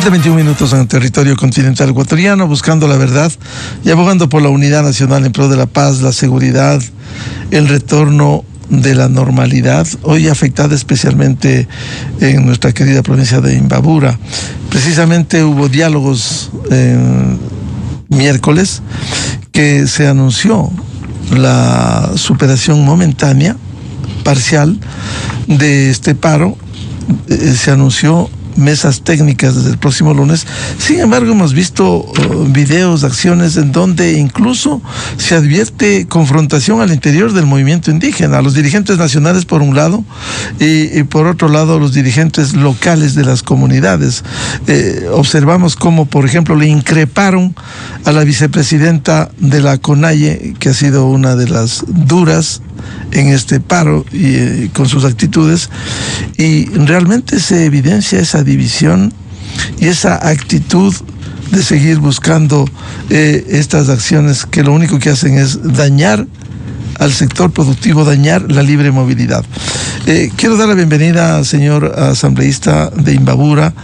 7:21 minutos en el territorio continental ecuatoriano, buscando la verdad y abogando por la unidad nacional en pro de la paz, la seguridad, el retorno de la normalidad, hoy afectada especialmente en nuestra querida provincia de Imbabura. Precisamente hubo diálogos miércoles que se anunció la superación momentánea, parcial, de este paro. Se anunció mesas técnicas desde el próximo lunes. Sin embargo, hemos visto videos, acciones en donde incluso se advierte confrontación al interior del movimiento indígena, a los dirigentes nacionales por un lado y por otro lado los dirigentes locales de las comunidades. Observamos cómo, por ejemplo, le increparon a la vicepresidenta de la CONAIE, que ha sido una de las duras en este paro y con sus actitudes, y realmente se evidencia esa división y esa actitud de seguir buscando estas acciones que lo único que hacen es dañar al sector productivo, dañar la libre movilidad. Quiero dar la bienvenida al señor asambleísta de Imbabura,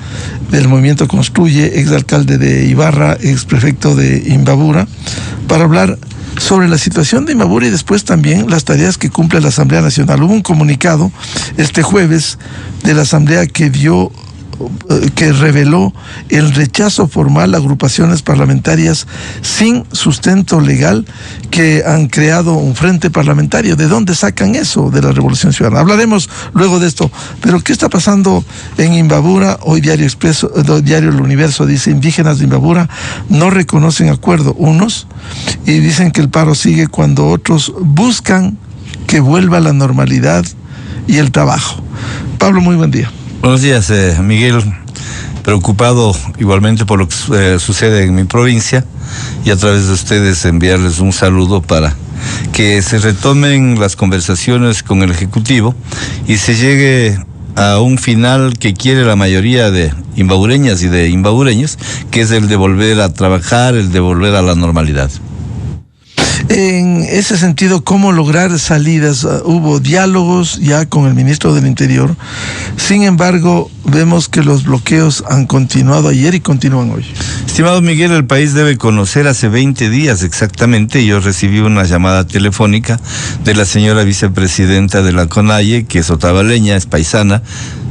del Movimiento Construye, exalcalde de Ibarra, exprefecto de Imbabura, para hablar sobre la situación de Imbabura y después también las tareas que cumple la Asamblea Nacional. Hubo un comunicado este jueves de la Asamblea que reveló el rechazo formal a agrupaciones parlamentarias sin sustento legal que han creado un frente parlamentario. ¿De dónde sacan eso? De la Revolución Ciudadana. Hablaremos luego de esto. Pero ¿qué está pasando en Imbabura? Hoy Diario Expreso, Diario El Universo dice: indígenas de Imbabura no reconocen acuerdo unos y dicen que el paro sigue cuando otros buscan que vuelva la normalidad y el trabajo. Pablo, muy buen día. Buenos días, Miguel. Preocupado igualmente por lo que sucede en mi provincia y a través de ustedes enviarles un saludo para que se retomen las conversaciones con el Ejecutivo y se llegue a un final que quiere la mayoría de imbabureñas y de imbabureños, que es el de volver a trabajar, el de volver a la normalidad. En ese sentido, ¿cómo lograr salidas? Hubo diálogos ya con el ministro del Interior. Sin embargo, vemos que los bloqueos han continuado ayer y continúan hoy. Estimado Miguel, el país debe conocer hace 20 días exactamente. Yo recibí una llamada telefónica de la señora vicepresidenta de la CONAIE, que es otavaleña, es paisana,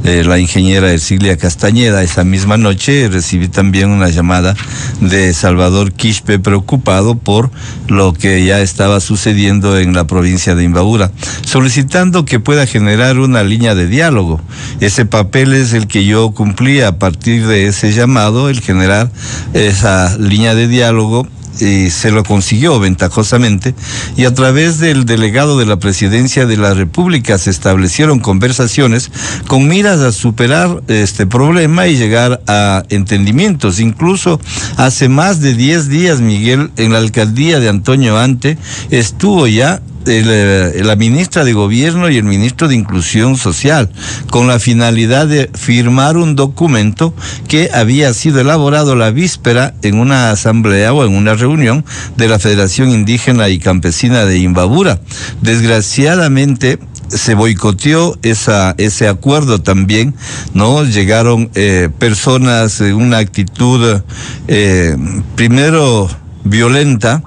la ingeniera Ercilia Castañeda. Esa misma noche recibí también una llamada de Salvador Quispe, preocupado por lo que ya estaba sucediendo en la provincia de Imbabura, solicitando que pueda generar una línea de diálogo. Ese papel es el que yo cumplí a partir de ese llamado, el generar esa línea de diálogo. Y se lo consiguió ventajosamente, y a través del delegado de la Presidencia de la República se establecieron conversaciones con miras a superar este problema y llegar a entendimientos. Incluso hace más de 10 días, Miguel, en la alcaldía de Antonio Ante estuvo ya la ministra de Gobierno y el ministro de Inclusión Social, con la finalidad de firmar un documento que había sido elaborado la víspera en una asamblea o en una reunión de la Federación Indígena y Campesina de Imbabura. Desgraciadamente se boicoteó ese acuerdo también, ¿no? Llegaron personas en una actitud primero violenta,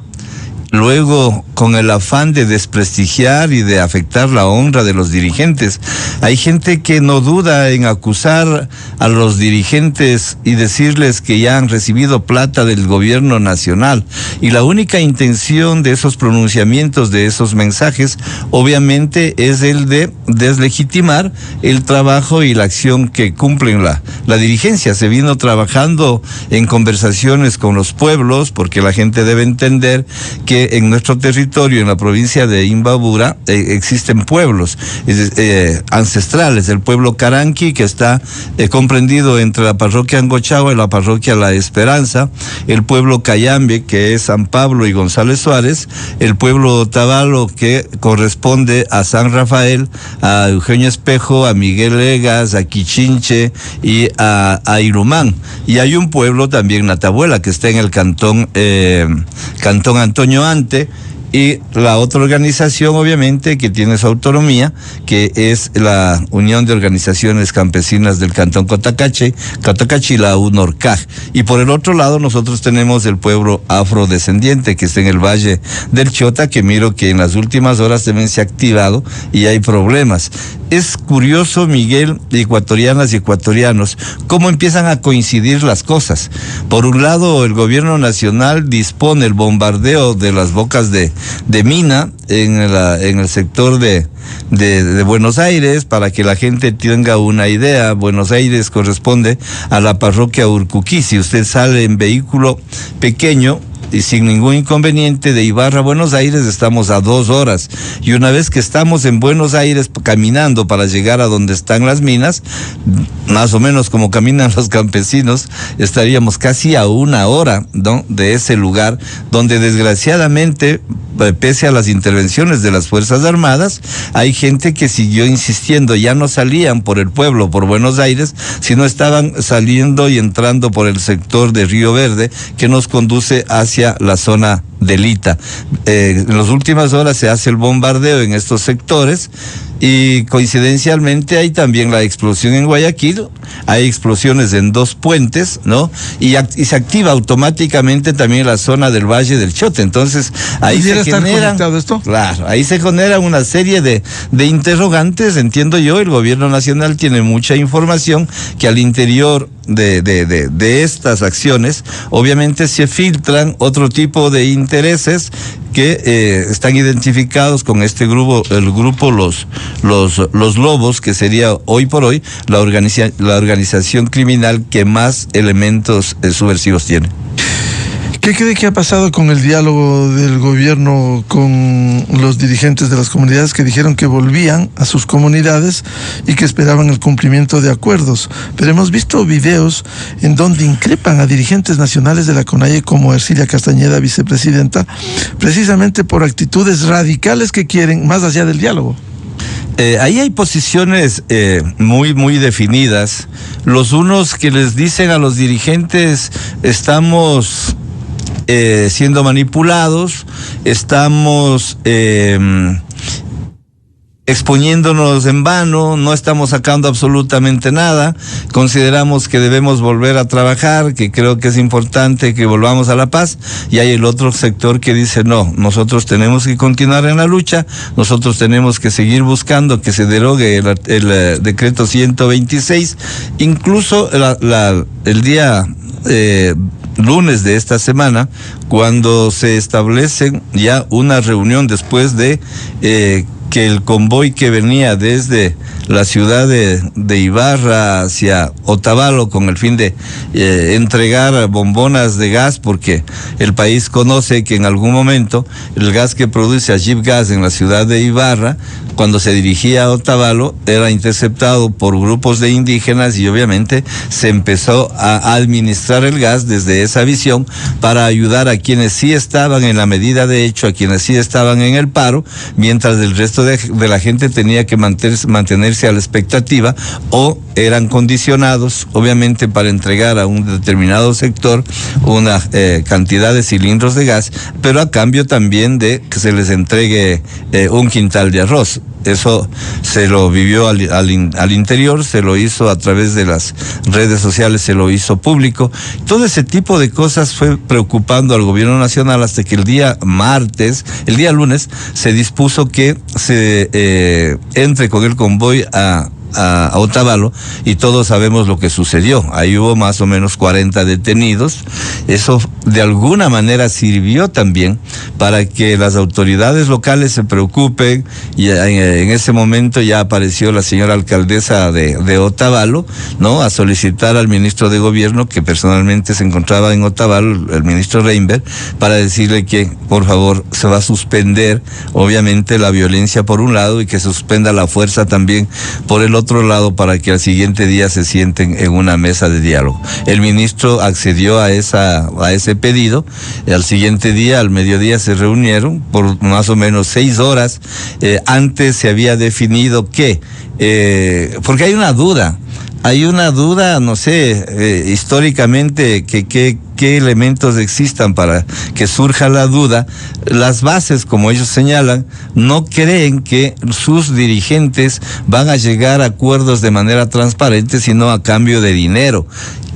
luego con el afán de desprestigiar y de afectar la honra de los dirigentes. Hay gente que no duda en acusar a los dirigentes y decirles que ya han recibido plata del gobierno nacional, y la única intención de esos pronunciamientos, de esos mensajes, obviamente es el de deslegitimar el trabajo y la acción que cumplen la dirigencia. Se vino trabajando en conversaciones con los pueblos, porque la gente debe entender que en nuestro territorio, en la provincia de Imbabura, existen pueblos ancestrales. El pueblo Caranqui, que está comprendido entre la parroquia Angochagua y la parroquia La Esperanza; el pueblo Cayambe, que es San Pablo y González Suárez; el pueblo Otavalo, que corresponde a San Rafael, a Eugenio Espejo, a Miguel Egas, a Quichinche y a Irumán. Y hay un pueblo también, Natabuela, que está en el cantón Antonio Ante, y la otra organización, obviamente, que tiene su autonomía, que es la Unión de Organizaciones Campesinas del Cantón Cotacachi, la UNORCAJ. Y por el otro lado, nosotros tenemos el pueblo afrodescendiente, que está en el Valle del Chota, que miro que en las últimas horas también se ha activado y hay problemas. Es curioso, Miguel, ecuatorianas y ecuatorianos, cómo empiezan a coincidir las cosas. Por un lado, el gobierno nacional dispone el bombardeo de las bocas de mina en el sector de Buenos Aires, para que la gente tenga una idea. Buenos Aires corresponde a la parroquia Urcuquí. Si usted sale en vehículo pequeño y sin ningún inconveniente de Ibarra a Buenos Aires, estamos a 2 horas. Y una vez que estamos en Buenos Aires caminando para llegar a donde están las minas, más o menos como caminan los campesinos, estaríamos casi a 1 hora, ¿no?, de ese lugar donde desgraciadamente, pese a las intervenciones de las Fuerzas Armadas, hay gente que siguió insistiendo. Ya no salían por el pueblo, por Buenos Aires, sino estaban saliendo y entrando por el sector de Río Verde, que nos conduce hacia la zona del Ita. En las últimas horas se hace el bombardeo en estos sectores, y coincidencialmente hay también la explosión en Guayaquil, hay explosiones en 2 puentes, ¿no? Y se activa automáticamente también la zona del Valle del Chota. Entonces, ahí se genera, esto? Claro, ahí se genera una serie de interrogantes. Entiendo yo, el gobierno nacional tiene mucha información que al interior de estas acciones, obviamente se filtran otro tipo de intereses que están identificados con este grupo, el grupo Los Lobos, que sería hoy por hoy la organización criminal que más elementos subversivos tiene. ¿Qué cree que ha pasado con el diálogo del gobierno con los dirigentes de las comunidades que dijeron que volvían a sus comunidades y que esperaban el cumplimiento de acuerdos? Pero hemos visto videos en donde increpan a dirigentes nacionales de la CONAIE como Ercilia Castañeda, vicepresidenta, precisamente por actitudes radicales que quieren más allá del diálogo. Ahí hay posiciones muy definidas. Los unos que les dicen a los dirigentes: estamos siendo manipulados, estamos exponiéndonos en vano, no estamos sacando absolutamente nada, consideramos que debemos volver a trabajar, que creo que es importante que volvamos a la paz. Y hay el otro sector que dice: no, nosotros tenemos que continuar en la lucha, nosotros tenemos que seguir buscando que se derogue el decreto 126. Incluso el día lunes de esta semana, cuando se establece ya una reunión después de que el convoy que venía desde la ciudad de Ibarra hacia Otavalo con el fin de entregar bombonas de gas, porque el país conoce que en algún momento el gas que produce Ajib Gas en la ciudad de Ibarra, cuando se dirigía a Otavalo, era interceptado por grupos de indígenas, y obviamente se empezó a administrar el gas desde esa visión para ayudar a quienes sí estaban en la medida de hecho, a quienes sí estaban en el paro, mientras el resto de la gente tenía que mantenerse a la expectativa, o eran condicionados obviamente para entregar a un determinado sector una cantidad de cilindros de gas, pero a cambio también de que se les entregue un quintal de arroz. Eso se lo vivió al interior, se lo hizo a través de las redes sociales, se lo hizo público. Todo ese tipo de cosas fue preocupando al gobierno nacional, hasta que el día lunes, se dispuso que se entre con el convoy a Otavalo, y todos sabemos lo que sucedió. Ahí hubo más o menos 40 detenidos. Eso de alguna manera sirvió también para que las autoridades locales se preocupen, y en ese momento ya apareció la señora alcaldesa de Otavalo, ¿no?, a solicitar al ministro de gobierno, que personalmente se encontraba en Otavalo, el ministro Reinberg, para decirle que por favor se va a suspender obviamente la violencia por un lado, y que se suspenda la fuerza también por el otro lado, para que al siguiente día se sienten en una mesa de diálogo. El ministro accedió a ese pedido. Al siguiente día, al mediodía, se reunieron por más o menos 6 horas. Antes se había definido que, porque hay una duda, no sé, históricamente, qué qué elementos existan para que surja la duda, las bases, como ellos señalan, no creen que sus dirigentes van a llegar a acuerdos de manera transparente, sino a cambio de dinero.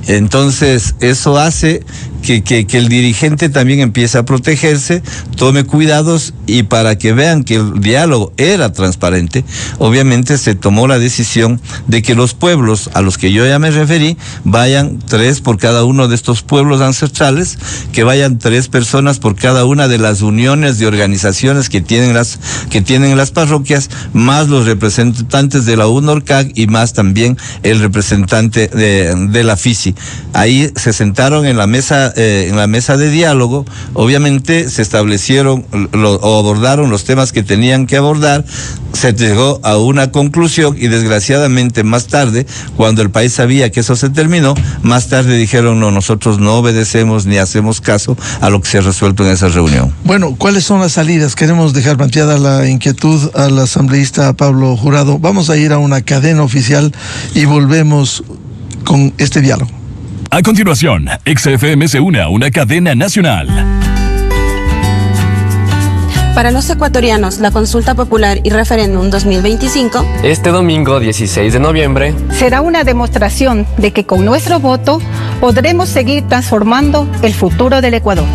Entonces, eso hace que el dirigente también empiece a protegerse, tome cuidados, y para que vean que el diálogo era transparente, obviamente se tomó la decisión de que los pueblos a los que yo ya me referí, vayan 3 por cada uno de estos pueblos ancestrales, que vayan 3 personas por cada una de las uniones de organizaciones que tienen las parroquias, más los representantes de la UNORCAC y más también el representante de la FICI. Ahí se sentaron en la mesa de diálogo, obviamente se establecieron o abordaron los temas que tenían que abordar, se llegó a una conclusión, y desgraciadamente más tarde, cuando el país sabía que eso se terminó, más tarde dijeron: no, nosotros no obedecemos ni hacemos caso a lo que se ha resuelto en esa reunión. Bueno, ¿cuáles son las salidas? Queremos dejar planteada la inquietud al asambleísta Pablo Jurado. Vamos a ir a una cadena oficial y volvemos con este diálogo. A continuación, XFM se une a una cadena nacional. Para los ecuatorianos, la consulta popular y referéndum 2025, este domingo 16 de noviembre, será una demostración de que con nuestro voto podremos seguir transformando el futuro del Ecuador.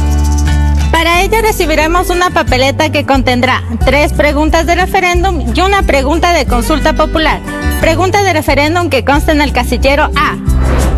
Para ello recibiremos una papeleta que contendrá 3 preguntas de referéndum y una pregunta de consulta popular. Pregunta de referéndum que consta en el casillero A.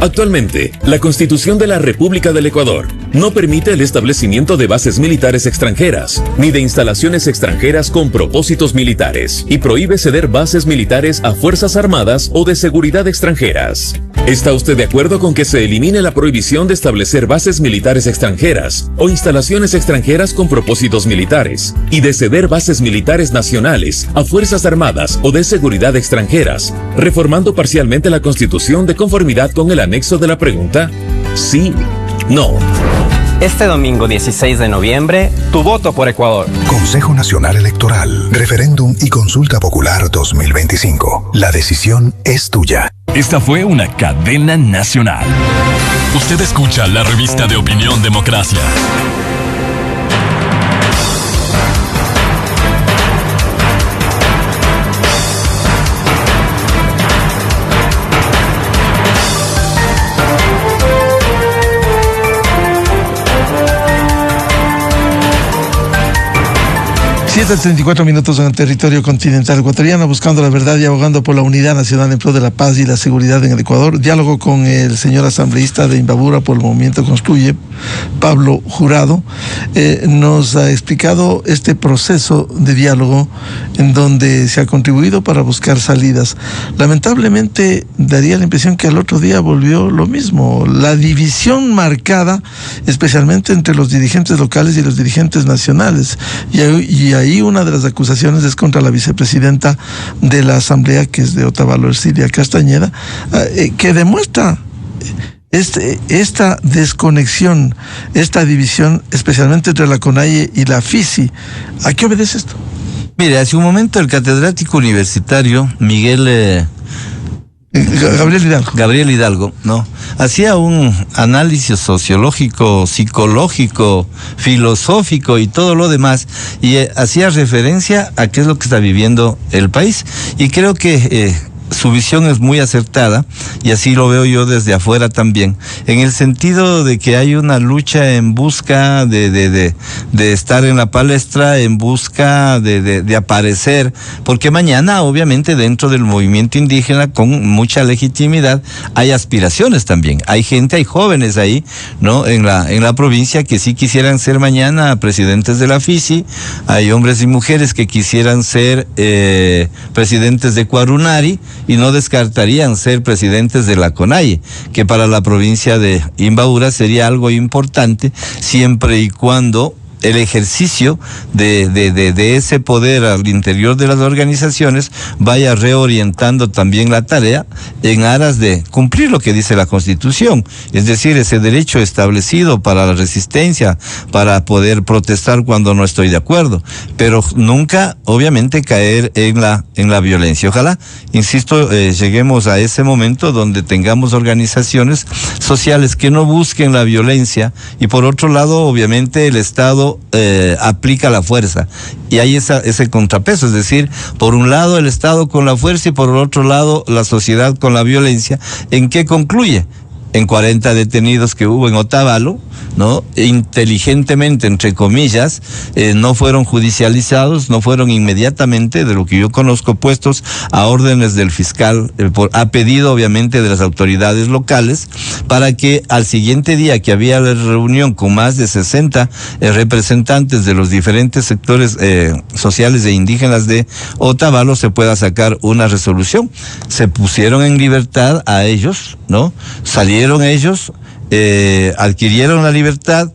Actualmente, la Constitución de la República del Ecuador no permite el establecimiento de bases militares extranjeras, ni de instalaciones extranjeras con propósitos militares, y prohíbe ceder bases militares a fuerzas armadas o de seguridad extranjeras. ¿Está usted de acuerdo con que se elimine la prohibición de establecer bases militares extranjeras o instalaciones extranjeras con propósitos militares, y de ceder bases militares nacionales a fuerzas armadas o de seguridad extranjeras, reformando parcialmente la Constitución de conformidad con el anexo de la pregunta? Sí, no. este domingo 16 de noviembre, tu voto por Ecuador. Consejo Nacional Electoral, Referéndum y Consulta Popular 2025. La decisión es tuya. Esta fue una cadena nacional. Usted escucha la revista de opinión Democracia. Siete 34 minutos en el territorio continental ecuatoriano, buscando la verdad y abogando por la unidad nacional en pro de la paz y la seguridad en el Ecuador. Diálogo con el señor asambleísta de Imbabura por el Movimiento Construye, Pablo Jurado. Nos ha explicado este proceso de diálogo en donde se ha contribuido para buscar salidas. Lamentablemente daría la impresión que al otro día volvió lo mismo, la división marcada especialmente entre los dirigentes locales y los dirigentes nacionales, y ahí una de las acusaciones es contra la vicepresidenta de la Asamblea, que es de Otavalo, Ercilia Castañeda, que demuestra esta desconexión, esta división, especialmente entre la CONAIE y la FICI. ¿A qué obedece esto? Mire, hace un momento el catedrático universitario Gabriel Hidalgo, ¿no? Hacía un análisis sociológico, psicológico, filosófico y todo lo demás, y hacía referencia a qué es lo que está viviendo el país, y creo que su visión es muy acertada, y así lo veo yo desde afuera también, en el sentido de que hay una lucha en busca de estar en la palestra, en busca de aparecer, porque mañana obviamente dentro del movimiento indígena con mucha legitimidad hay aspiraciones también, hay gente, hay jóvenes ahí, ¿no? En la provincia que sí quisieran ser mañana presidentes de la FICI, hay hombres y mujeres que quisieran ser presidentes de Cuarunari, y no descartarían ser presidentes de la CONAIE, que para la provincia de Imbabura sería algo importante, siempre y cuando el ejercicio de ese poder al interior de las organizaciones vaya reorientando también la tarea en aras de cumplir lo que dice la Constitución, es decir, ese derecho establecido para la resistencia, para poder protestar cuando no estoy de acuerdo, pero nunca, obviamente, caer en la violencia. Ojalá, insisto, lleguemos a ese momento donde tengamos organizaciones sociales que no busquen la violencia y, por otro lado, obviamente, el Estado aplica la fuerza y hay ese contrapeso, es decir, por un lado el Estado con la fuerza y por el otro lado la sociedad con la violencia. ¿En qué concluye? En 40 detenidos que hubo en Otavalo, ¿no? Inteligentemente, entre comillas, no fueron judicializados, no fueron inmediatamente, de lo que yo conozco, puestos a órdenes del fiscal, a pedido obviamente de las autoridades locales, para que al siguiente día que había la reunión con más de 60 representantes de los diferentes sectores sociales e indígenas de Otavalo se pueda sacar una resolución. Se pusieron en libertad a ellos, ¿no? Salieron ellos, adquirieron la libertad,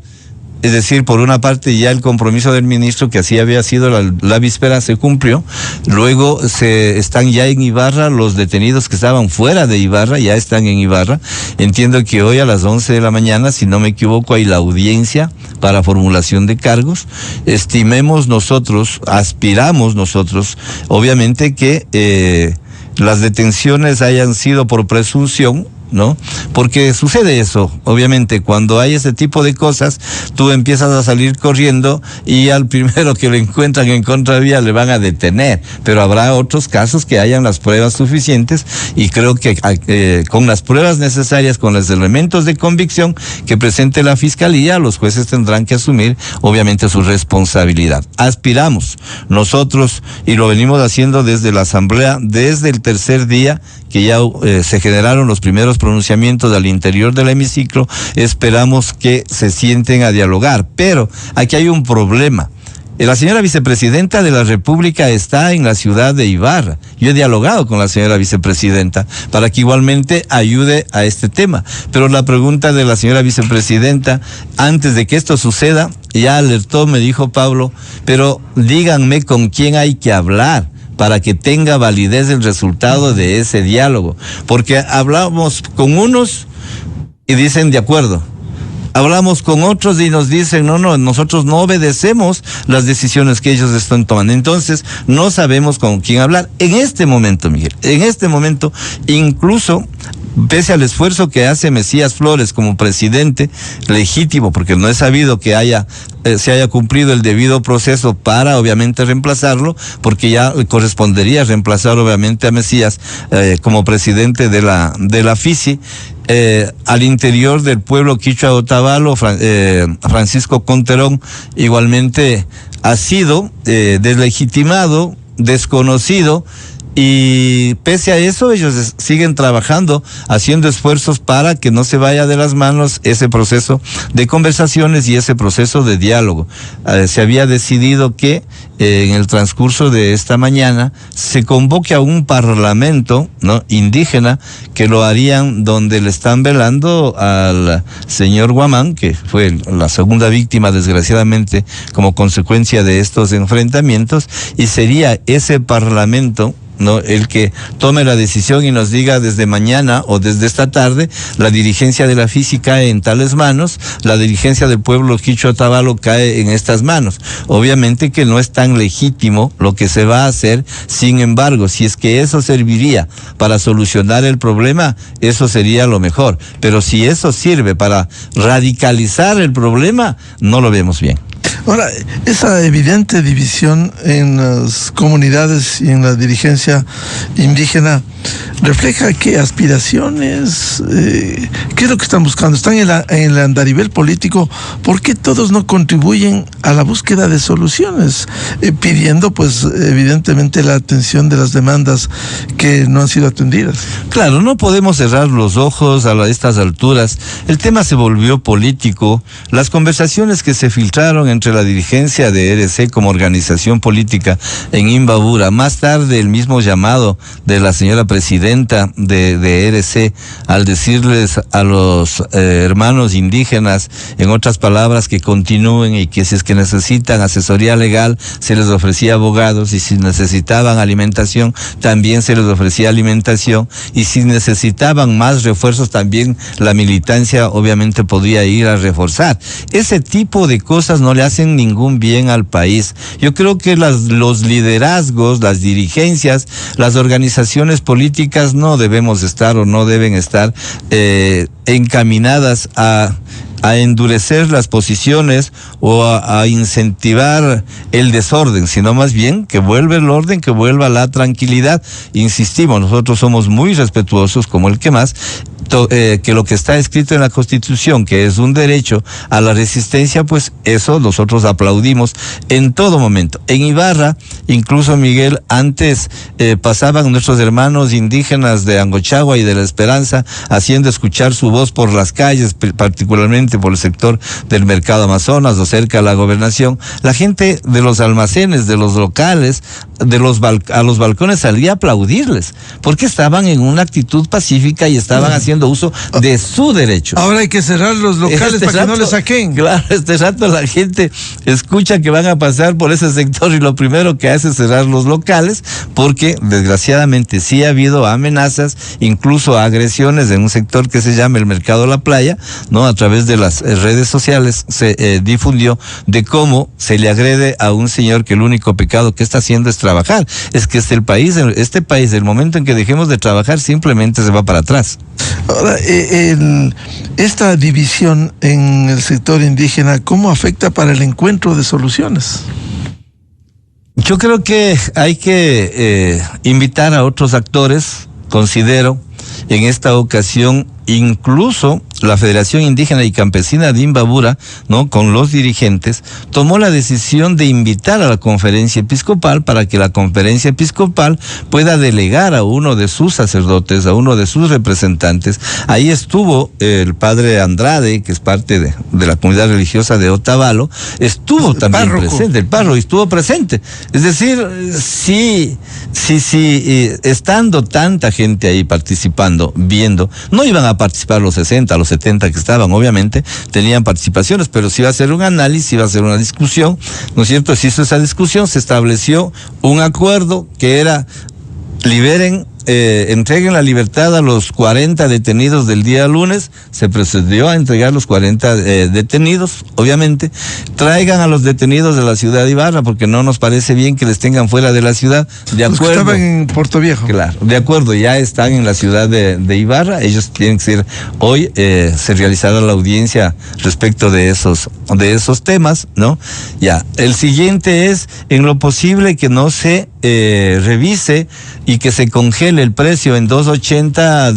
es decir, por una parte ya el compromiso del ministro, que así había sido la víspera, se cumplió. Luego están ya en Ibarra, los detenidos que estaban fuera de Ibarra ya están en Ibarra. Entiendo que hoy a las 11 de la mañana, si no me equivoco, hay la audiencia para formulación de cargos. Estimemos nosotros, aspiramos nosotros, obviamente que las detenciones hayan sido por presunción, ¿no? Porque sucede eso, obviamente, cuando hay ese tipo de cosas, tú empiezas a salir corriendo y al primero que lo encuentran en contravía le van a detener, pero habrá otros casos que hayan las pruebas suficientes y creo que con las pruebas necesarias, con los elementos de convicción que presente la Fiscalía, los jueces tendrán que asumir, obviamente, su responsabilidad. Aspiramos nosotros, y lo venimos haciendo desde la Asamblea, desde el tercer día que ya se generaron los primeros pronunciamientos al interior del hemiciclo, esperamos que se sienten a dialogar, pero aquí hay un problema. La señora vicepresidenta de la República está en la ciudad de Ibarra. Yo he dialogado con la señora vicepresidenta para que igualmente ayude a este tema. Pero la pregunta de la señora vicepresidenta, antes de que esto suceda, ya alertó, me dijo Pablo, pero díganme con quién hay que hablar para que tenga validez el resultado de ese diálogo. Porque hablamos con unos y dicen de acuerdo. Hablamos con otros y nos dicen, no, nosotros no obedecemos las decisiones que ellos están tomando. Entonces, no sabemos con quién hablar. En este momento, Miguel, incluso, pese al esfuerzo que hace Mesías Flores como presidente legítimo, porque no es sabido que se haya cumplido el debido proceso para, obviamente, reemplazarlo, porque ya correspondería reemplazar, obviamente, a Mesías como presidente de la FICI. Al interior del pueblo quichua Otavalo, Francisco Conterón igualmente ha sido deslegitimado, desconocido, y pese a eso ellos siguen trabajando, haciendo esfuerzos para que no se vaya de las manos ese proceso de conversaciones y ese proceso de diálogo. Se había decidido que en el transcurso de esta mañana se convoque a un parlamento, ¿no?, indígena, que lo harían donde le están velando al señor Guamán, que fue la segunda víctima, desgraciadamente, como consecuencia de estos enfrentamientos, y sería ese parlamento, ¿no?, el que tome la decisión y nos diga desde mañana o desde esta tarde, la dirigencia de la FICI cae en tales manos, la dirigencia del pueblo quichua Otavalo cae en estas manos. Obviamente que no es tan legítimo lo que se va a hacer, sin embargo, si es que eso serviría para solucionar el problema, eso sería lo mejor. Pero si eso sirve para radicalizar el problema, no lo vemos bien. Ahora, esa evidente división en las comunidades y en la dirigencia indígena refleja qué aspiraciones, qué es lo que están buscando. Están en el andarivel político. ¿Por qué todos no contribuyen a la búsqueda de soluciones? Pidiendo, pues, evidentemente la atención de las demandas que no han sido atendidas. Claro, no podemos cerrar los ojos a estas alturas. El tema se volvió político. Las conversaciones que se filtraron entre entre la dirigencia de ERC como organización política en Imbabura, más tarde el mismo llamado de la señora presidenta de ERC al decirles a los hermanos indígenas, en otras palabras, que continúen y que si es que necesitan asesoría legal, se les ofrecía abogados, y si necesitaban alimentación, también se les ofrecía alimentación, y si necesitaban más refuerzos, también la militancia obviamente podía ir a reforzar. Ese tipo de cosas no le hacen ningún bien al país. Yo creo que los liderazgos, las dirigencias, las organizaciones políticas no debemos estar o no deben estar encaminadas a endurecer las posiciones o a incentivar el desorden, sino más bien que vuelva el orden, que vuelva la tranquilidad. Insistimos, nosotros somos muy respetuosos, como el que más, que lo que está escrito en la Constitución, que es un derecho a la resistencia, pues eso nosotros aplaudimos en todo momento. En Ibarra, incluso, Miguel, antes pasaban nuestros hermanos indígenas de Angochagua y de La Esperanza haciendo escuchar su voz por las calles, particularmente por el sector del Mercado Amazonas o cerca de la gobernación. La gente de los almacenes, de los locales, a los balcones salía a aplaudirles, porque estaban en una actitud pacífica y estaban haciendo uso de su derecho. Ahora hay que cerrar los locales para que no le saquen. Claro, este rato la gente escucha que van a pasar por ese sector y lo primero que hace es cerrar los locales, porque desgraciadamente sí ha habido amenazas, incluso agresiones en un sector que se llama el Mercado La Playa, ¿no? A través de las redes sociales se difundió de cómo se le agrede a un señor que el único pecado que está haciendo es trabajar. Es que este país, el momento en que dejemos de trabajar, simplemente se va para atrás. Ahora, esta división en el sector indígena, ¿cómo afecta para el encuentro de soluciones? Yo creo que hay que invitar a otros actores, considero, en esta ocasión, incluso la Federación Indígena y Campesina de Imbabura, ¿no?, con los dirigentes, tomó la decisión de invitar a la conferencia episcopal para que la conferencia episcopal pueda delegar a uno de sus sacerdotes, a uno de sus representantes. Ahí estuvo el padre Andrade, que es parte de la comunidad religiosa de Otavalo, estuvo también presente, el párroco estuvo presente. Es decir, sí, estando tanta gente ahí participando, viendo, no iban a participar los 60, los 70 que estaban, obviamente, tenían participaciones, pero sí iba a ser un análisis, iba a ser una discusión, ¿no es cierto? Se hizo esa discusión, se estableció un acuerdo que era: entreguen la libertad a los 40 detenidos del día lunes. Se procedió a entregar los 40 detenidos, obviamente. Traigan a los detenidos de la ciudad de Ibarra, porque no nos parece bien que les tengan fuera de la ciudad. De acuerdo. Los que estaban en Puerto Viejo. Claro, de acuerdo, ya están en la ciudad de Ibarra. Ellos tienen que ser, hoy se realizará la audiencia respecto de esos temas, ¿no? Ya, el siguiente es, en lo posible, que no se revise y que se congele el precio en 2.80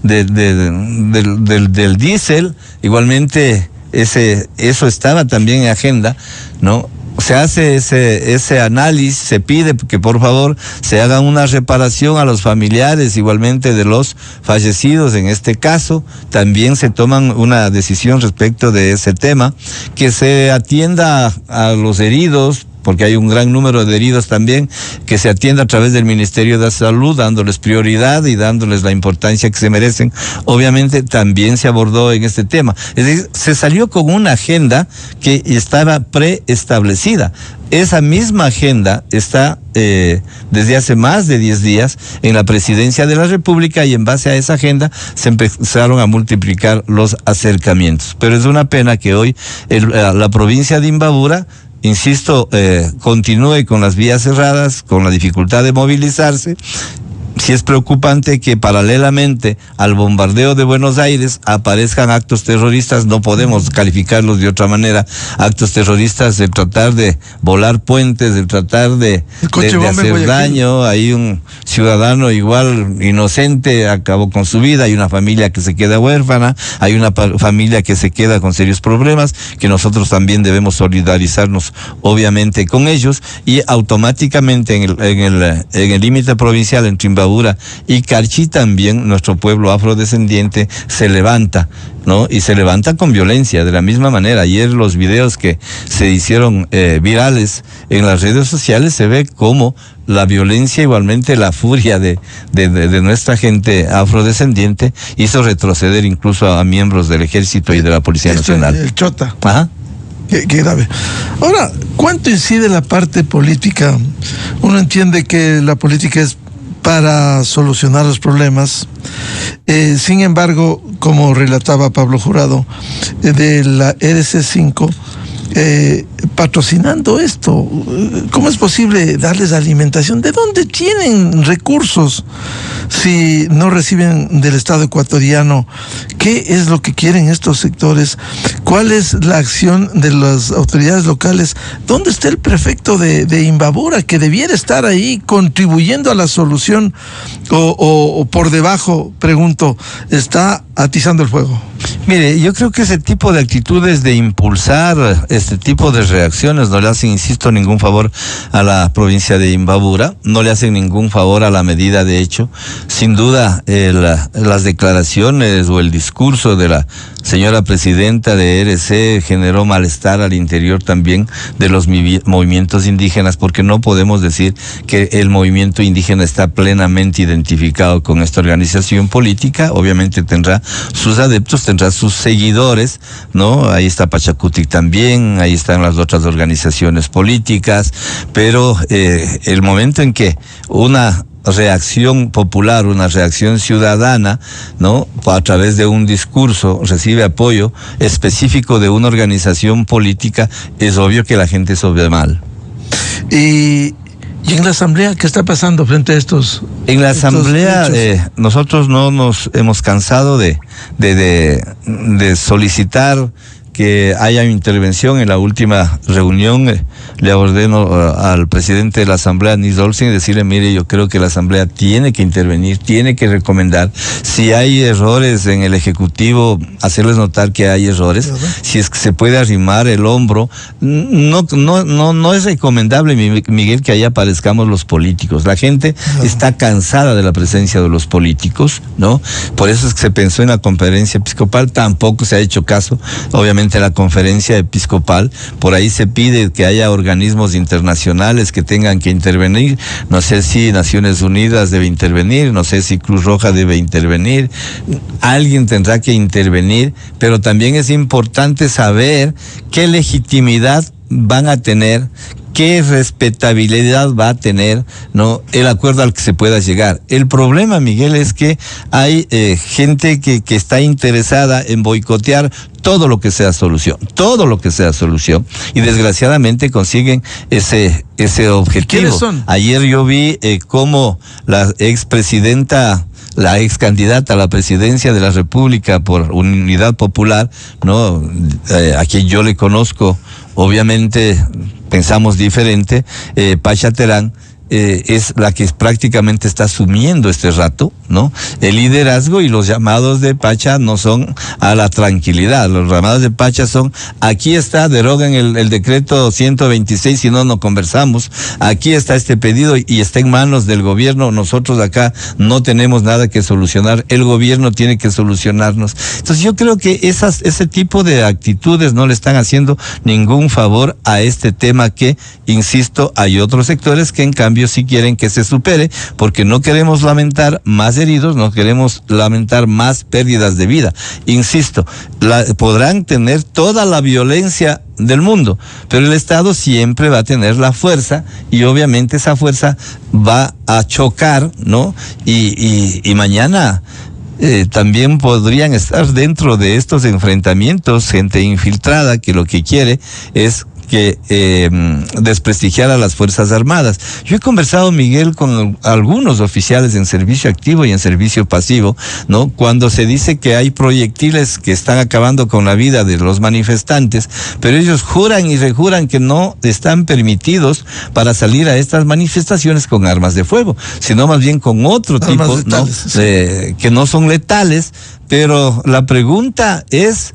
del diésel. Igualmente eso estaba también en agenda, ¿no? Se hace ese análisis, se pide que por favor se haga una reparación a los familiares igualmente de los fallecidos. En este caso también se toman una decisión respecto de ese tema, que se atienda a los heridos, porque hay un gran número de heridos también, que se atienda a través del Ministerio de Salud, dándoles prioridad y dándoles la importancia que se merecen. Obviamente también se abordó en este tema. Es decir, se salió con una agenda que estaba preestablecida. Esa misma agenda está desde hace más de 10 días en la Presidencia de la República, y en base a esa agenda se empezaron a multiplicar los acercamientos. Pero es una pena que hoy la provincia de Imbabura, insisto, continúe con las vías cerradas, con la dificultad de movilizarse. Sí es preocupante que paralelamente al bombardeo de Buenos Aires aparezcan actos terroristas. No podemos calificarlos de otra manera, actos terroristas de tratar de volar puentes, de tratar de hacer daño. Hay un ciudadano igual inocente, acabó con su vida, hay una familia que se queda huérfana, hay una familia que se queda con serios problemas, que nosotros también debemos solidarizarnos obviamente con ellos, y automáticamente en el límite provincial entre Imbabura Imbabura y Carchi también, nuestro pueblo afrodescendiente se levanta, ¿no? Y se levanta con violencia, de la misma manera. Ayer los videos que se hicieron virales en las redes sociales se ve como la violencia, igualmente la furia de nuestra gente afrodescendiente hizo retroceder incluso a miembros del ejército y de la Policía Nacional. El Chota. Ajá. Qué grave. Ahora, ¿cuánto incide la parte política? Uno entiende que la política es para solucionar los problemas. Sin embargo, como relataba Pablo Jurado, de la RC5, patrocinando esto, ¿cómo es posible darles alimentación? ¿De dónde tienen recursos si no reciben del Estado ecuatoriano? ¿Qué es lo que quieren estos sectores? ¿Cuál es la acción de las autoridades locales? ¿Dónde está el prefecto de Imbabura, que debiera estar ahí contribuyendo a la solución? ¿O por debajo, pregunto, está atizando el fuego? Mire, yo creo que ese tipo de actitudes de impulsar este tipo de reacciones no le hacen, insisto, ningún favor a la provincia de Imbabura, no le hacen ningún favor a la medida de hecho. Sin duda, las declaraciones o el discurso de la señora presidenta de RC generó malestar al interior también de los movimientos indígenas, porque no podemos decir que el movimiento indígena está plenamente identificado con esta organización política. Obviamente tendrá sus adeptos, tendrá sus seguidores, ¿no? Ahí está Pachacutic también, ahí están las otras organizaciones políticas, pero el momento en que una reacción popular, una reacción ciudadana, ¿no?, a través de un discurso recibe apoyo específico de una organización política, es obvio que la gente se ve mal. Y en la asamblea, ¿qué está pasando frente a estos? En la asamblea nosotros no nos hemos cansado de solicitar que haya intervención. En la última reunión le ordeno al presidente de la asamblea, Nis Olsen, decirle: mire, yo creo que la asamblea tiene que intervenir, tiene que recomendar. Si hay errores en el ejecutivo, hacerles notar que hay errores. Si es que se puede arrimar el hombro. No es recomendable, Miguel, que ahí aparezcamos los políticos. La gente está cansada de la presencia de los políticos, ¿no? Por eso es que se pensó en la conferencia episcopal, tampoco se ha hecho caso, obviamente, la conferencia episcopal. Por ahí se pide que haya organismos internacionales que tengan que intervenir. No sé si Naciones Unidas debe intervenir, no sé si Cruz Roja debe intervenir. Alguien tendrá que intervenir, pero también es importante saber qué legitimidad van a tener, qué respetabilidad va a tener, ¿no?, el acuerdo al que se pueda llegar. El problema, Miguel, es que hay gente que está interesada en boicotear todo lo que sea solución, y desgraciadamente consiguen ese objetivo. ¿Quiénes son? Ayer yo vi cómo la expresidenta, la ex candidata a la presidencia de la República por Unidad Popular, ¿no?, a quien yo le conozco, obviamente pensamos diferente, Pacha Terán, es la que prácticamente está asumiendo este rato, ¿no?, el liderazgo, y los llamados de Pacha no son a la tranquilidad. Los llamados de Pacha son: aquí está, deroguen el decreto 126, si no conversamos, aquí está este pedido y está en manos del gobierno, nosotros acá no tenemos nada que solucionar, el gobierno tiene que solucionarnos. Entonces yo creo que ese tipo de actitudes no le están haciendo ningún favor a este tema que, insisto, hay otros sectores que en cambio sí quieren que se supere, porque no queremos lamentar más heridos, no queremos lamentar más pérdidas de vida. Insisto, podrán tener toda la violencia del mundo, pero el Estado siempre va a tener la fuerza, y obviamente esa fuerza va a chocar, ¿no? Y mañana también podrían estar dentro de estos enfrentamientos gente infiltrada que lo que quiere es que desprestigiar a las Fuerzas Armadas. Yo he conversado, Miguel, con algunos oficiales en servicio activo y en servicio pasivo, ¿no?, cuando se dice que hay proyectiles que están acabando con la vida de los manifestantes, pero ellos juran y rejuran que no están permitidos para salir a estas manifestaciones con armas de fuego, sino más bien con otro tipo, ¿no?, que no son letales. Pero la pregunta es: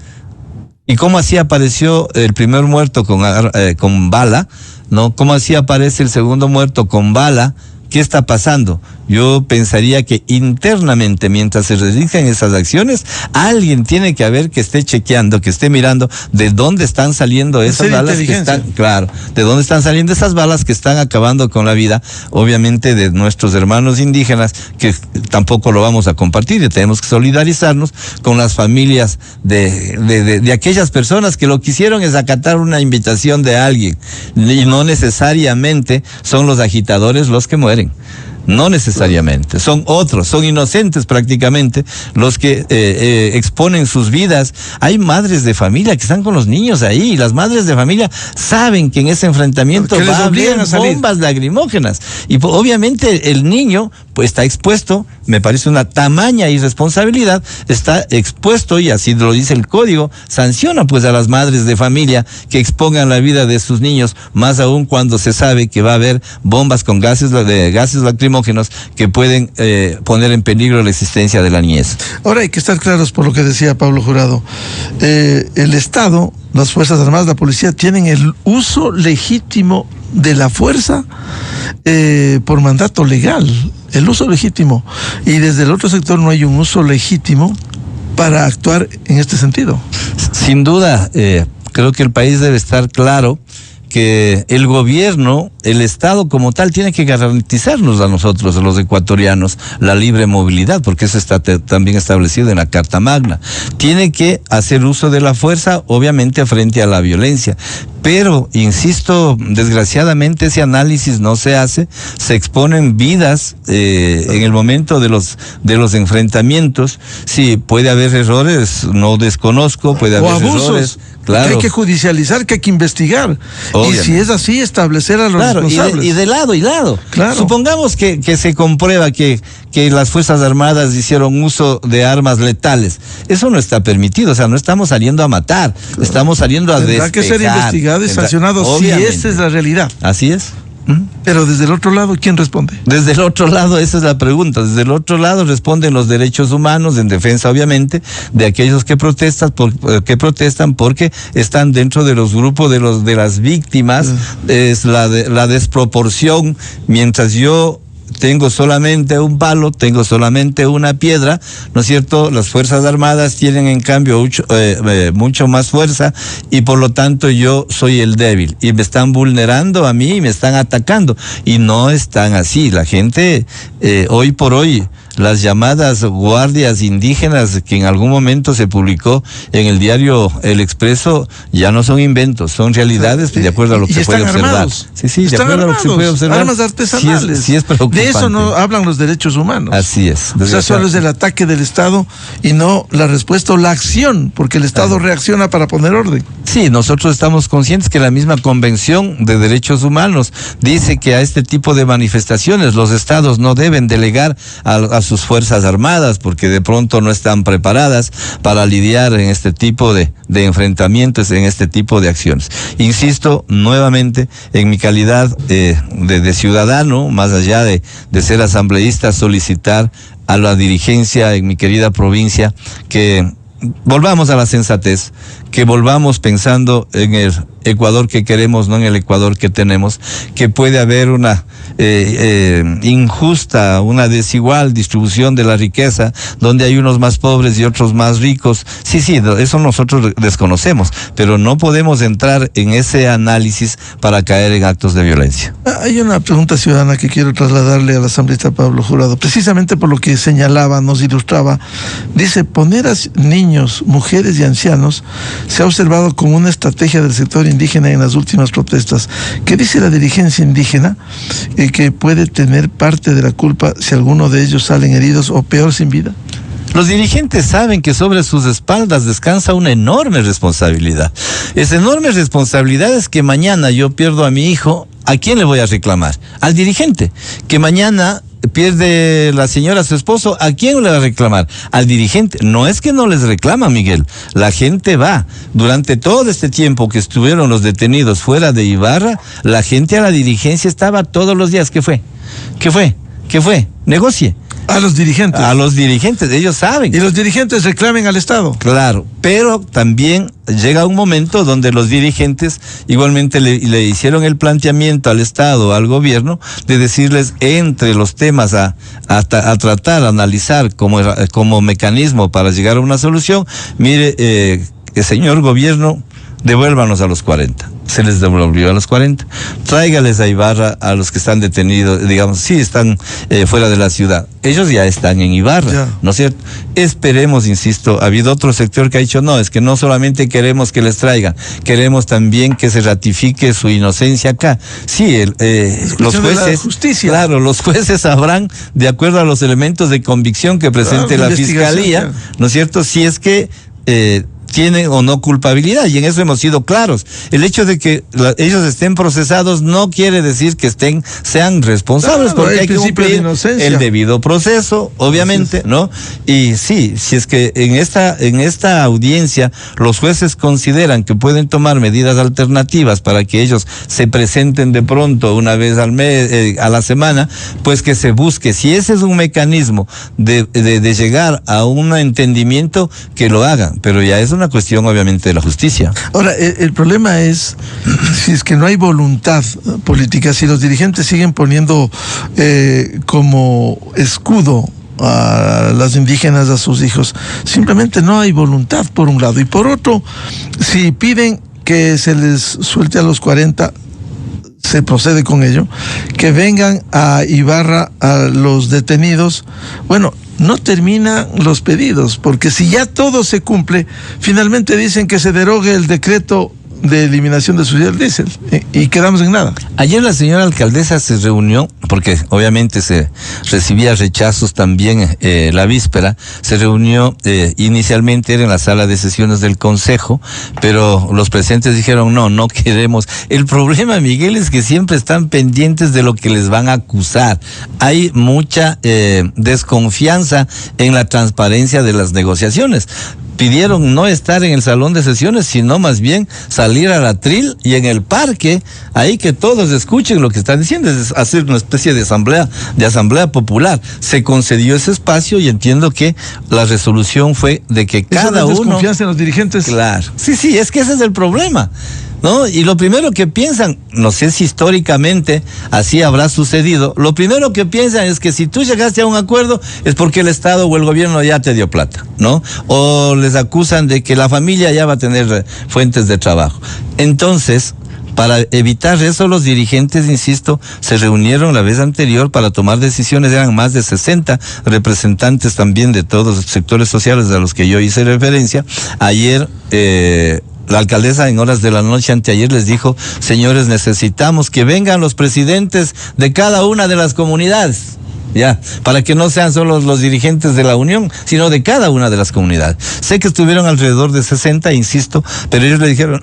¿y cómo así apareció el primer muerto con bala? ¿No? ¿Cómo así aparece el segundo muerto con bala? ¿Qué está pasando? yo pensaría que internamente, mientras se realizan esas acciones, alguien tiene que haber que esté chequeando, que esté mirando de dónde están saliendo esas balas que están, claro, de dónde están saliendo esas balas que están acabando con la vida, obviamente, de nuestros hermanos indígenas, que tampoco lo vamos a compartir, y tenemos que solidarizarnos con las familias de aquellas personas que lo que hicieron es acatar una invitación de alguien, y no necesariamente son los agitadores los que mueren. No necesariamente, son otros, son inocentes prácticamente los que exponen sus vidas. Hay madres de familia que están con los niños ahí, y las madres de familia saben que en ese enfrentamiento va a haber bombas lacrimógenas, y obviamente el niño pues está expuesto. Me parece una tamaña irresponsabilidad, está expuesto, y así lo dice el código, sanciona pues a las madres de familia que expongan la vida de sus niños, más aún cuando se sabe que va a haber bombas con gases lacrimógenos que pueden poner en peligro la existencia de la niñez. Ahora hay que estar claros por lo que decía Pablo Jurado. El Estado, las Fuerzas Armadas, la policía, tienen el uso legítimo de la fuerza por mandato legal, el uso legítimo, y desde el otro sector no hay un uso legítimo para actuar en este sentido. Sin duda, creo que el país debe estar claro que el gobierno, el Estado como tal, tiene que garantizarnos a nosotros, a los ecuatorianos, la libre movilidad, porque eso está también establecido en la Carta Magna. Tiene que hacer uso de la fuerza, obviamente, frente a la violencia. Pero, insisto, desgraciadamente ese análisis no se hace, se exponen vidas en el momento de los enfrentamientos. Sí, puede haber errores, no desconozco, puede haber errores. Claro. Que hay que judicializar, que hay que investigar. Obviamente. Y si es así, establecer a los responsables. Y de lado y lado. Claro. Supongamos que se comprueba que las Fuerzas Armadas hicieron uso de armas letales. Eso no está permitido, o sea, no estamos saliendo a matar, estamos saliendo a despejar. Tendrá que ser investigado y sancionado, si esa es la realidad. Así es. Pero desde el otro lado, ¿quién responde? Desde el otro lado, esa es la pregunta. Desde el otro lado responden los derechos humanos, en defensa, obviamente, de aquellos que protestan porque están dentro de los grupos de las víctimas. Es la desproporción. Mientras yo tengo solamente un palo, tengo solamente una piedra, ¿no es cierto? Las Fuerzas Armadas tienen en cambio mucho más fuerza, y por lo tanto yo soy el débil, y me están vulnerando a mí y me están atacando, y no están así. La gente, hoy por hoy, las llamadas guardias indígenas que en algún momento se publicó en el diario El Expreso ya no son inventos, son realidades de acuerdo a lo que se puede observar. Armados. Sí, de acuerdo a lo que se puede observar. Armas artesanales. Sí es preocupante. De eso no hablan los derechos humanos. Así es. O sea, solo es el ataque del Estado y no la respuesta o la acción, porque el Estado reacciona para poner orden. Sí, nosotros estamos conscientes que la misma Convención de Derechos Humanos dice que a este tipo de manifestaciones los Estados no deben delegar a sus Fuerzas Armadas, porque de pronto no están preparadas para lidiar en este tipo de enfrentamientos, en este tipo de acciones. Insisto nuevamente, en mi calidad de ciudadano, más allá de ser asambleísta, solicitar a la dirigencia en mi querida provincia que volvamos a la sensatez, que volvamos pensando en el Ecuador que queremos, no en el Ecuador que tenemos, que puede haber una injusta, una desigual distribución de la riqueza, donde hay unos más pobres y otros más ricos. Sí, eso nosotros desconocemos, pero no podemos entrar en ese análisis para caer en actos de violencia. Hay una pregunta ciudadana que quiero trasladarle al asambleísta Pablo Jurado, precisamente por lo que señalaba, nos ilustraba. Dice, poner a niños, mujeres y ancianos se ha observado como una estrategia del sector indígena en las últimas protestas. ¿Qué dice la dirigencia indígena? Que puede tener parte de la culpa si alguno de ellos salen heridos o peor, sin vida. Los dirigentes saben que sobre sus espaldas descansa una enorme responsabilidad. Esa enorme responsabilidad es que mañana yo pierdo a mi hijo. ¿A quién le voy a reclamar? Al dirigente. Que mañana pierde la señora a su esposo, ¿a quién le va a reclamar? Al dirigente. No es que no les reclama, Miguel. La gente va. Durante todo este tiempo que estuvieron los detenidos fuera de Ibarra, la gente a la dirigencia estaba todos los días. ¿Qué fue? Negocie. A los dirigentes. A los dirigentes, ellos saben. Y los dirigentes reclamen al Estado. Claro, pero también llega un momento donde los dirigentes igualmente le hicieron el planteamiento al Estado, al gobierno, de decirles entre los temas a tratar, a analizar como mecanismo para llegar a una solución. Mire, señor gobierno, devuélvanos a los 40. Se les devolvió a los 40. Tráigales a Ibarra a los que están detenidos, digamos, sí están fuera de la ciudad. Ellos ya están en Ibarra, ya. ¿No es cierto? Esperemos, insisto, ha habido otro sector que ha dicho, no, es que no solamente queremos que les traigan, queremos también que se ratifique su inocencia acá. Sí, los jueces, justicia. Claro, los jueces sabrán, de acuerdo a los elementos de convicción que presente la Fiscalía, ¿no es cierto? Si es que tienen o no culpabilidad, y en eso hemos sido claros. El hecho de que ellos estén procesados no quiere decir que sean responsables, porque hay que cumplir el debido proceso, obviamente, ¿no? Y sí, si es que en esta audiencia los jueces consideran que pueden tomar medidas alternativas para que ellos se presenten de pronto una vez al mes, a la semana, pues que se busque. Si ese es un mecanismo de llegar a un entendimiento, que lo hagan, pero ya es una cuestión obviamente de la justicia. Ahora, el problema es si es que no hay voluntad política, si los dirigentes siguen poniendo como escudo a las indígenas, a sus hijos, simplemente no hay voluntad por un lado, y por otro, si piden que se les suelte a los 40, se procede con ello, que vengan a Ibarra a los detenidos. Bueno, no terminan los pedidos, porque si ya todo se cumple, finalmente dicen que se derogue el decreto de eliminación de subsidio del diésel y quedamos en nada. Ayer la señora alcaldesa se reunió, porque obviamente se recibía rechazos también la víspera, se reunió, inicialmente era en la sala de sesiones del Consejo, pero los presentes dijeron no queremos. El problema, Miguel, es que siempre están pendientes de lo que les van a acusar. Hay mucha desconfianza en la transparencia de las negociaciones. Pidieron no estar en el salón de sesiones, sino más bien salir al atril y en el parque, ahí que todos escuchen lo que están diciendo, es hacer una especie de asamblea popular. Se concedió ese espacio y entiendo que la resolución fue de que cada uno... desconfianza en los dirigentes. Claro. Sí, es que ese es el problema, ¿no? Y lo primero que piensan, no sé si históricamente así habrá sucedido, lo primero que piensan es que si tú llegaste a un acuerdo es porque el Estado o el gobierno ya te dio plata, ¿no? O les acusan de que la familia ya va a tener fuentes de trabajo. Entonces, para evitar eso, los dirigentes, insisto, se reunieron la vez anterior para tomar decisiones. Eran más de 60 representantes también de todos los sectores sociales a los que yo hice referencia. Ayer, la alcaldesa en horas de la noche anteayer les dijo, señores, necesitamos que vengan los presidentes de cada una de las comunidades, ya, para que no sean solo los dirigentes de la Unión, sino de cada una de las comunidades. Sé que estuvieron alrededor de 60, insisto, pero ellos le dijeron...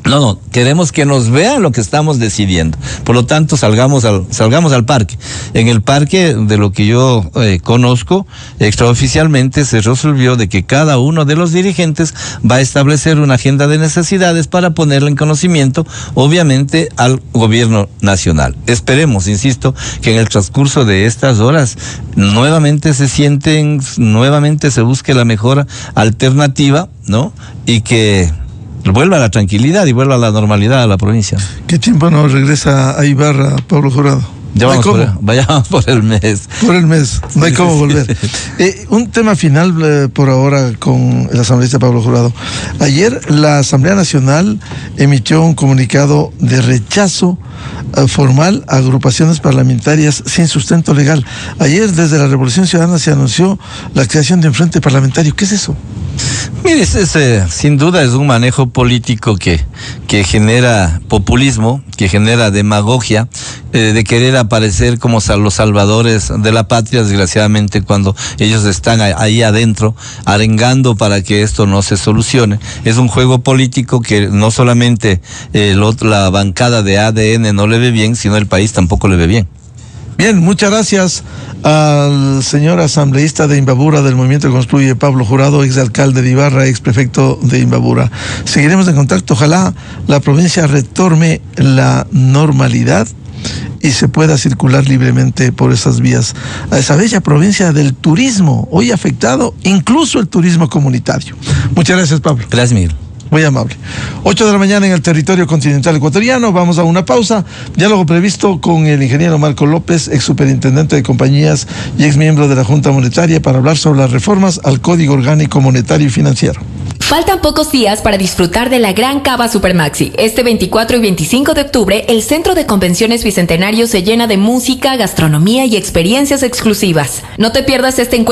No, queremos que nos vean lo que estamos decidiendo. Por lo tanto, salgamos al parque. En el parque, de lo que yo conozco, extraoficialmente se resolvió de que cada uno de los dirigentes va a establecer una agenda de necesidades para ponerla en conocimiento, obviamente, al gobierno nacional. Esperemos, insisto, que en el transcurso de estas horas nuevamente se busque la mejor alternativa, ¿no? Y que vuelva a la tranquilidad y vuelva a la normalidad a la provincia. ¿Qué tiempo nos regresa a Ibarra, Pablo Jurado? Ya vayamos por el mes. Por el mes, no hay cómo volver. Un tema final por ahora con el asambleísta Pablo Jurado. Ayer la Asamblea Nacional emitió un comunicado de rechazo formal a agrupaciones parlamentarias sin sustento legal. Ayer desde la Revolución Ciudadana se anunció la creación de un frente parlamentario. ¿Qué es eso? Mire, sin duda es un manejo político que genera populismo, que genera demagogia, de querer aparecer como los salvadores de la patria, desgraciadamente, cuando ellos están ahí adentro arengando para que esto no se solucione. Es un juego político que no solamente la bancada de ADN no le ve bien, sino el país tampoco le ve bien. Bien, muchas gracias al señor asambleísta de Imbabura del Movimiento Construye, Pablo Jurado, exalcalde de Ibarra, exprefecto de Imbabura. Seguiremos en contacto. Ojalá la provincia retome la normalidad y se pueda circular libremente por esas vías a esa bella provincia del turismo, hoy afectado incluso el turismo comunitario. Muchas gracias, Pablo. Gracias, Miguel. Muy amable. 8 de la mañana en el territorio continental ecuatoriano. Vamos a una pausa. Diálogo previsto con el ingeniero Marco López, ex superintendente de compañías y ex miembro de la Junta Monetaria, para hablar sobre las reformas al Código Orgánico Monetario y Financiero. Faltan pocos días para disfrutar de la Gran Cava Supermaxi. Este 24 y 25 de octubre, el Centro de Convenciones Bicentenario se llena de música, gastronomía y experiencias exclusivas. No te pierdas este encuentro